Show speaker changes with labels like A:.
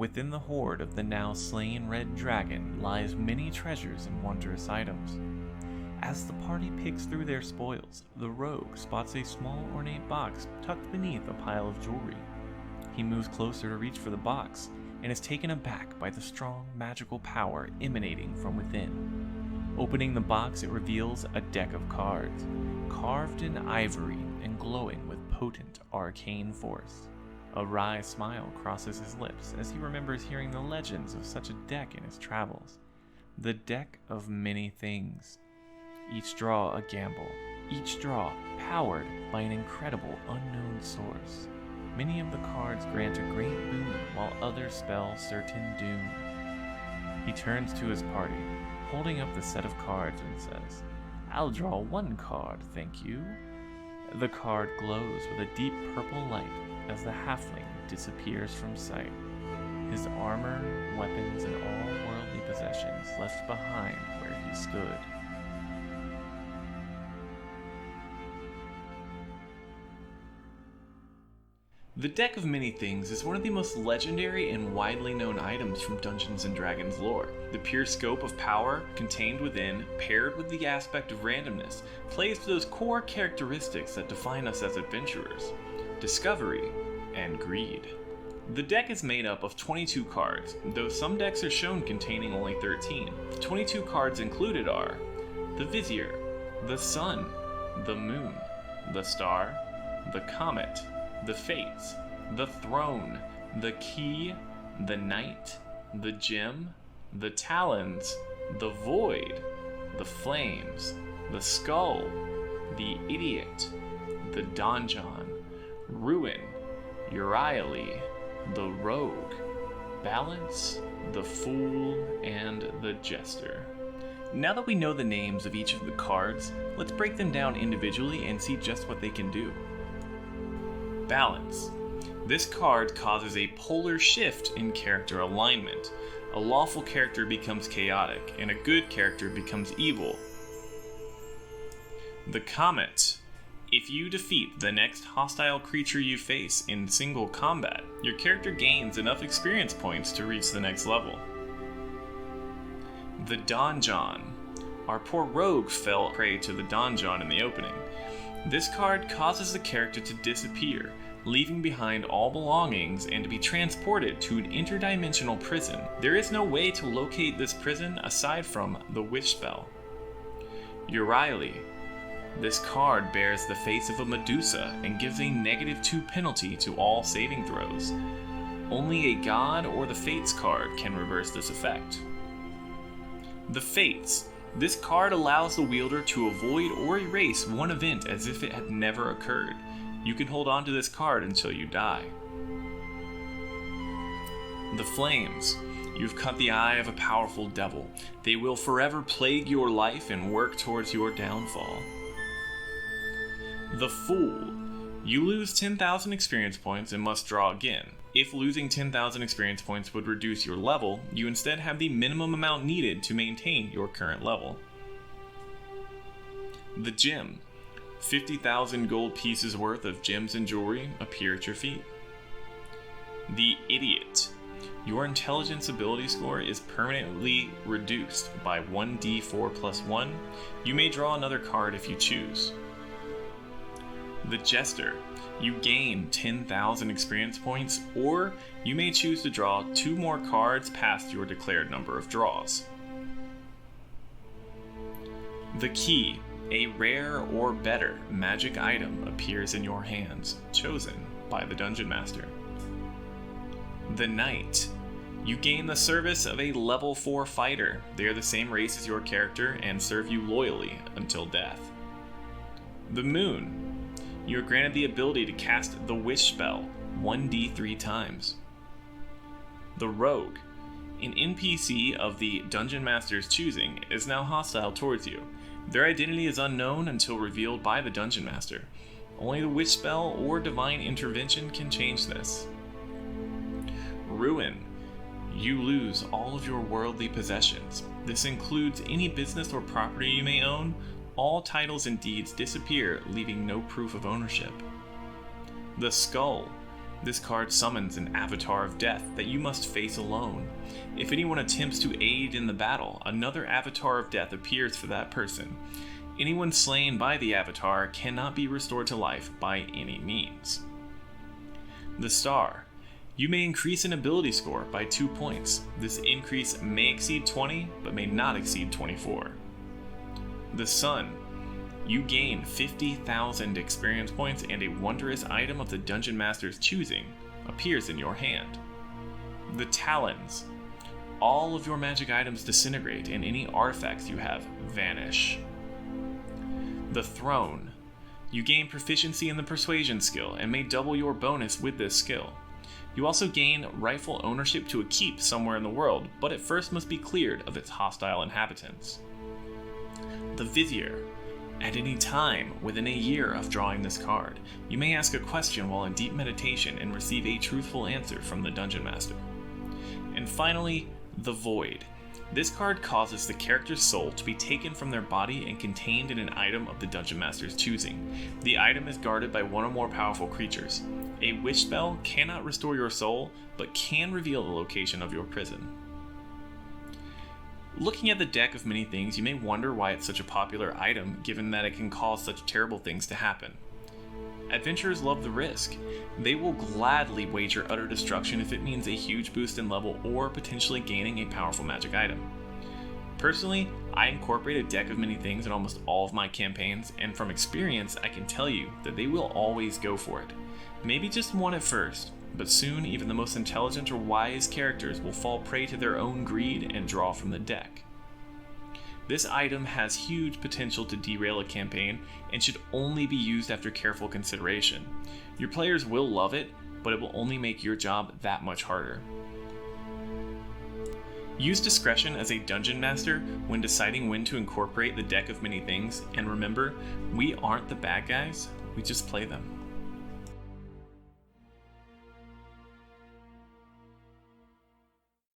A: Within the hoard of the now slain red dragon lies many treasures and wondrous items. As the party picks through their spoils, the rogue spots a small ornate box tucked beneath a pile of jewelry. He moves closer to reach for the box and is taken aback by the strong magical power emanating from within. Opening the box, it reveals a deck of cards, carved in ivory and glowing with potent arcane force. A wry smile crosses his lips as he remembers hearing the legends of such a deck in his travels. The deck of many things. Each draw a gamble, each draw powered by an incredible unknown source. Many of the cards grant a great boon, while others spell certain doom. He turns to his party, holding up the set of cards and says, "I'll draw one card, thank you." The card glows with a deep purple light as the halfling disappears from sight. His armor, weapons, and all worldly possessions left behind where he stood. The Deck of Many Things is one of the most legendary and widely known items from Dungeons & Dragons lore. The pure scope of power contained within, paired with the aspect of randomness, plays to those core characteristics that define us as adventurers: discovery and greed. The deck is made up of 22 cards, though some decks are shown containing only 13. The 22 cards included are the Vizier, the Sun, the Moon, the Star, the Comet, the Fates, the Throne, the Key, the Knight, the Gem, the Talons, the Void, the Flames, the Skull, the Idiot, the Donjon, Ruin, Euryale, the Rogue, Balance, the Fool, and the Jester. Now that we know the names of each of the cards, let's break them down individually and see just what they can do. Balance. This card causes a polar shift in character alignment. A lawful character becomes chaotic, and a good character becomes evil. The Comet. If you defeat the next hostile creature you face in single combat, your character gains enough experience points to reach the next level. The Donjon. Our poor rogue fell prey to the Donjon in the opening. This card causes the character to disappear, leaving behind all belongings and to be transported to an interdimensional prison. There is no way to locate this prison aside from the wish spell. Euryale. This card bears the face of a Medusa and gives a -2 penalty to all saving throws. Only a god or the Fates card can reverse this effect. The Fates. This card allows the wielder to avoid or erase one event as if it had never occurred. You can hold on to this card until you die. The Flames. You've cut the eye of a powerful devil. They will forever plague your life and work towards your downfall. The Fool. You lose 10,000 experience points and must draw again. If losing 10,000 experience points would reduce your level, you instead have the minimum amount needed to maintain your current level. The Gem. 50,000 gold pieces worth of gems and jewelry appear at your feet. The Idiot. Your intelligence ability score is permanently reduced by 1d4 plus 1. You may draw another card if you choose. The Jester. You gain 10,000 experience points, or you may choose to draw 2 more cards past your declared number of draws. The Key. A rare or better magic item appears in your hands, chosen by the Dungeon Master. The Knight. You gain the service of a level 4 fighter. They are the same race as your character and serve you loyally until death. The Moon. You are granted the ability to cast the Wish spell 1d3 times. The Rogue. An NPC of the Dungeon Master's choosing is now hostile towards you. Their identity is unknown until revealed by the Dungeon Master. Only the Wish spell or divine intervention can change this. Ruin. You lose all of your worldly possessions. This includes any business or property you may own. All titles and deeds disappear, leaving no proof of ownership. The Skull. This card summons an Avatar of Death that you must face alone. If anyone attempts to aid in the battle, another Avatar of Death appears for that person. Anyone slain by the Avatar cannot be restored to life by any means. The Star. You may increase an ability score by 2 points. This increase may exceed 20, but may not exceed 24. The Sun. You gain 50,000 experience points, and a wondrous item of the Dungeon Master's choosing appears in your hand. The Talons. All of your magic items disintegrate, and any artifacts you have vanish. The Throne. You gain proficiency in the Persuasion skill, and may double your bonus with this skill. You also gain rightful ownership to a keep somewhere in the world, but it first must be cleared of its hostile inhabitants. The Vizier. At any time within a year of drawing this card, you may ask a question while in deep meditation and receive a truthful answer from the Dungeon Master. And finally, the Void. This card causes the character's soul to be taken from their body and contained in an item of the Dungeon Master's choosing. The item is guarded by one or more powerful creatures. A wish spell cannot restore your soul, but can reveal the location of your prison. Looking at the deck of many things, you may wonder why it's such a popular item, given that it can cause such terrible things to happen. Adventurers love the risk. They will gladly wager utter destruction if it means a huge boost in level or potentially gaining a powerful magic item. Personally, I incorporate a deck of many things in almost all of my campaigns, and from experience, I can tell you that they will always go for it. Maybe just one at first, but soon even the most intelligent or wise characters will fall prey to their own greed and draw from the deck. This item has huge potential to derail a campaign and should only be used after careful consideration. Your players will love it, but it will only make your job that much harder. Use discretion as a dungeon master when deciding when to incorporate the deck of many things, and remember, we aren't the bad guys, we just play them.